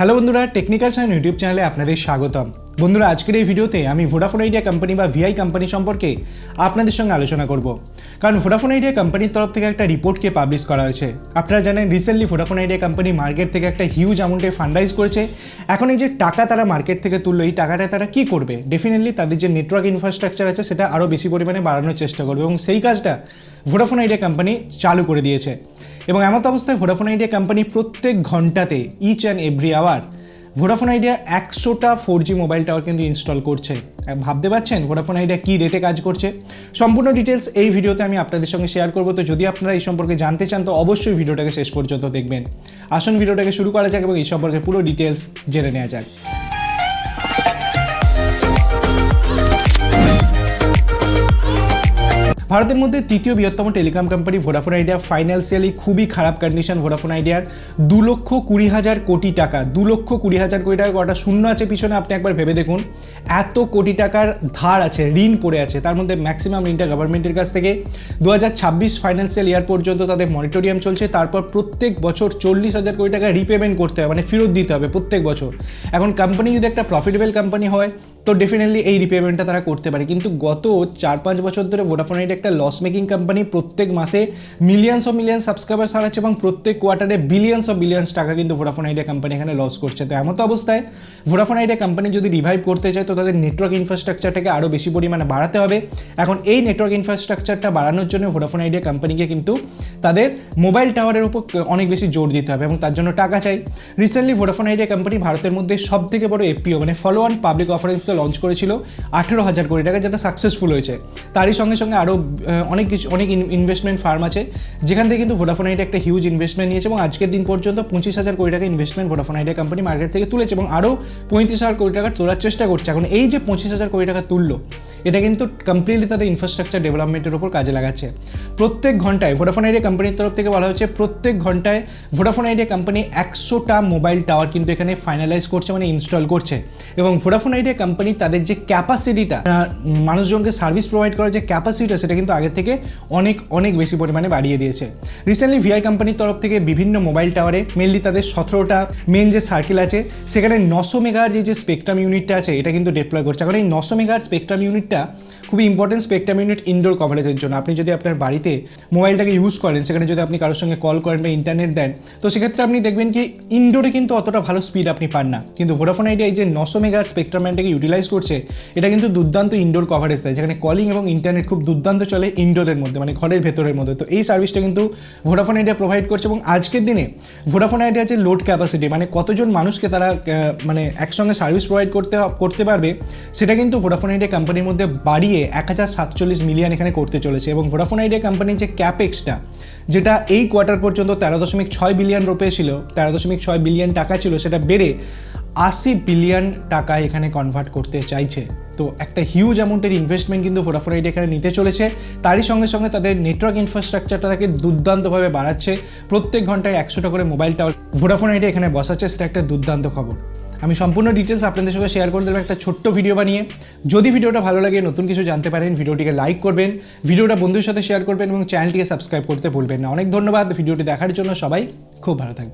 Hello বন্ধুরা, technical science YouTube চ্যানেলে আপনাদের স্বাগতম। বন্ধুরা, আজকের এই ভিডিওতে আমি ভোডাফোন আইডিয়া কোম্পানি বা ভিআই কোম্পানি সম্পর্কে আপনাদের সঙ্গে আলোচনা করব। কারণ ভোডাফোন আইডিয়া কোম্পানির তরফ থেকে একটা রিপোর্টকে পাবলিশ করা হয়েছে। আপনারা জানেন recently Vodafone Idea company market থেকে একটা হিউজ অ্যামাউন্টে ফান্ডরাইজ করেছে। এখন এই যে টাকা তারা মার্কেট থেকে তুললো, এই টাকাটা তারা কী করবে? ডেফিনেটলি তাদের যে নেটওয়ার্ক ইনফ্রাস্ট্রাকচার আছে সেটা আরও বেশি পরিমাণে বাড়ানোর চেষ্টা করবে, এবং সেই কাজটা ভোডাফোন আইডিয়া কোম্পানি চালু করে দিয়েছে। এবং এমত অবস্থায় ভোডাফোন আইডিয়া কোম্পানি প্রত্যেক ঘন্টাতে each and every hour Vodafone Idea 100টা 4G মোবাইল টাওয়ার কিন্তু ইনস্টল করছে। ভাবতে পারছেন ভোডাফোন আইডিয়া কী রেটে কাজ করছে? সম্পূর্ণ ডিটেলস এই ভিডিওতে আমি আপনাদের সঙ্গে শেয়ার করবো। তো যদি আপনারা এই সম্পর্কে জানতে চান তো অবশ্যই ভিডিওটাকে শেষ পর্যন্ত দেখবেন। আসুন ভিডিওটাকে শুরু করা যাক এবং এই সম্পর্কে পুরো ডিটেলস জেনে নেওয়া যাক। ভারতের মধ্যে তৃতীয় বৃহত্তম telecom company Vodafone idea financially খুবই খারাপ কন্ডিশন। ভোডাফোন আইডিয়ার 2,20,000 কোটি টাকা, 2,20,000 কোটি টাকা কটা শূন্য আছে পিছনে, আপনি একবার ভেবে দেখুন। এত কোটি টাকার ধার আছে, ঋণ পড়ে আছে, তার মধ্যে ম্যাক্সিমাম ঋণটা গভর্নমেন্টের কাছ থেকে। 2026 ফাইন্যান্সিয়াল ইয়ার পর্যন্ত তাদের মনিটরিয়াম চলছে। তারপর প্রত্যেক বছর 40,000 কোটি টাকা রিপেমেন্ট করতে হবে, মানে ফেরত দিতে হবে প্রত্যেক বছর। এখন কোম্পানি যদি একটা প্রফিটেবল কোম্পানি হয় তো ডেফিনেটলি এই রিপেমেন্টটা তারা করতে পারে। কিন্তু গত 4-5 বছর ধরে ভোডাফোন আইডিয়া একটা লস মেকিং কোম্পানি, প্রত্যেক মাসে মিলিয়ন্স সাবস্ক্রাইবার হারাচ্ছে এবং প্রত্যেক কোয়ার্টারে বিলিয়ন্স টাকা কিন্তু ভোডাফোন আইডিয়া কোম্পানি এখানে লস করছে। তো এমত অবস্থায় ভোডাফোন আইডিয়া কোম্পানি যদি রিভাইভ করতে চায় তো তাদের নেটওয়ার্ক ইনফ্রাস্ট্রাকচারটাকে আরও বেশি পরিমাণে বাড়াতে হবে। এখন এই নেটওয়ার্ক ইনফ্রাস্ট্রাকচারটা বাড়ানোর জন্য ভোডাফোন আইডিয়া কোম্পানিকে কিন্তু তাদের মোবাইল টাওয়ারের উপর অনেক বেশি জোর দিতে হবে এবং তার জন্য টাকা চাই। রিসেন্টলি ভোডাফোন আইডিয়া কোম্পানি ভারতের মধ্যে সব থেকে বড় এফপিও মানে ফলো অন পাবলিক অফারেন্সকে লঞ্চ করেছিল 18,000 কোটি টাকা, যেটা সাকসেসফুল হয়েছে। তারই সঙ্গে সঙ্গে আরও অনেক ইনভেস্টমেন্ট ফার্ম আছে যেখান থেকে কিন্তু ভোডাফোন আইডিয়া একটা হিউজ ইনভেস্টমেন্ট নিয়েছে এবং আজকের দিন পর্যন্ত 25,000 কোটি টাকা investment Vodafone Idea company market থেকে তুলেছে এবং আরও 35,000 কোটি টাকা তোলার চেষ্টা করছে। এখন এই যে 25,000 কোটি টাকা তুললো, এটা কিন্তু কমপ্লিটলি তাদের ইনফ্রাস্ট্রাকচার ডেভেলপমেন্টের উপর কাজে লাগাচ্ছে। প্রত্যেক ঘন্টায় ভোডাফোন আইডিয়া কোম্পানির তরফ থেকে বলা হচ্ছে প্রত্যেক ঘন্টায় ভোডাফোন আইডিয়া কোম্পানি 100টা মোবাইল টাওয়ার কিন্তু এখানে ফাইনালাইজ করছে, মানে ইনস্টল করছে। এবং ভোডাফোন আইডিয়া কোম্পানি তাদের যে ক্যাপাসিটিটা, মানুষজনকে সার্ভিস প্রোভাইড করার যে ক্যাপাসিটিটা, সেটা কিন্তু আগের থেকে অনেক বেশি পরিমাণে বাড়িয়ে দিয়েছে। রিসেন্টলি ভিআই কোম্পানির তরফ থেকে বিভিন্ন মোবাইল টাওয়ারে মেনলি তাদের 17টা মেন যে সার্কেল আছে সেখানে 900 মেগার যে স্পেকট্রাম ইউনিটটা আছে এটা কিন্তু ডিপ্লয় করছে। এখন এই 900 মেগার স্পেকট্রাম ইউনিটটা খুবই ইম্পর্টেন্ট স্পেকট্রাম ইউনিট ইনডোর কভারেজের জন্য। আপনি যদি আপনার বাড়িতে মোবাইলটাকে ইউজ করেন, সেখানে যদি আপনি কারোর সঙ্গে কল করেন বা ইন্টারনেট দেন, তো সেক্ষেত্রে আপনি দেখবেন কি ইনডোরে কিন্তু অতটা ভালো স্পিড আপনি পান না। কিন্তু ভোডাফোন আইডিয়া এই যে 900 মেগার স্পেকট্রাম ব্যান্ডটাকে ইউটিলাইজ করছে, এটা কিন্তু দুর্দান্ত ইনডোর কভারেজ দেয়, যেখানে কলিং এবং ইন্টারনেট খুব দুর্দান্ত চলে ইনডোরের মধ্যে, মানে ঘরের ভেতরের মধ্যে। তো এই সার্ভিসটা কিন্তু ভোডাফোন আইডিয়া প্রোভাইড করছে। এবং আজকের দিনে ভোডাফোন আইডিয়া যে লোড ক্যাপাসিটি, মানে কতজন মানুষকে তারা মানে একসঙ্গে সার্ভিস প্রোভাইড করতে পারবে, সেটা কিন্তু ভোডাফোন আইডিয়া কোম্পানির মধ্যে বাড়িয়ে 1,047 মিলিয়ন এখানে করতে চলেছে। এবং ভোডাফোন আইডিয়া কোম্পানির যে ক্যাপেক্সটা, যেটা এই কোয়ার্টার পর্যন্ত 13.6 বিলিয়ন রুপে ছিল, 13.6 বিলিয়ন টাকা ছিল, সেটা বেড়ে 80 বিলিয়ন টাকা এখানে কনভার্ট করতে চাইছে। তো একটা হিউজ অ্যামাউন্টের ইনভেস্টমেন্ট কিন্তু ভোডাফোন আইডিয়া এখানে নিতে চলেছে। তারই সঙ্গে সঙ্গে তাদের নেটওয়ার্ক ইনফ্রাস্ট্রাকচারটাকে দুর্দান্তভাবে বাড়াচ্ছে। প্রত্যেক ঘন্টায় 100টা করে মোবাইল টাওয়ার ভোডাফোন আইডিয়া এখানে বসাচ্ছে, সেটা একটা দুর্দান্ত খবর। আমি সম্পূর্ণ ডিটেলস আপনাদের সঙ্গে শেয়ার করে দেবো একটা ছোট্ট ভিডিও বানিয়ে। যদি ভিডিওটা ভালো লাগে, নতুন কিছু জানতে পারেন, ভিডিওটিকে লাইক করবেন, ভিডিওটা বন্ধুদের সাথে শেয়ার করবেন এবং চ্যানেলটিকে সাবস্ক্রাইব করতে ভুলবেন না। অনেক ধন্যবাদ ভিডিওটি দেখার জন্য। সবাই খুব ভালো থাকবেন।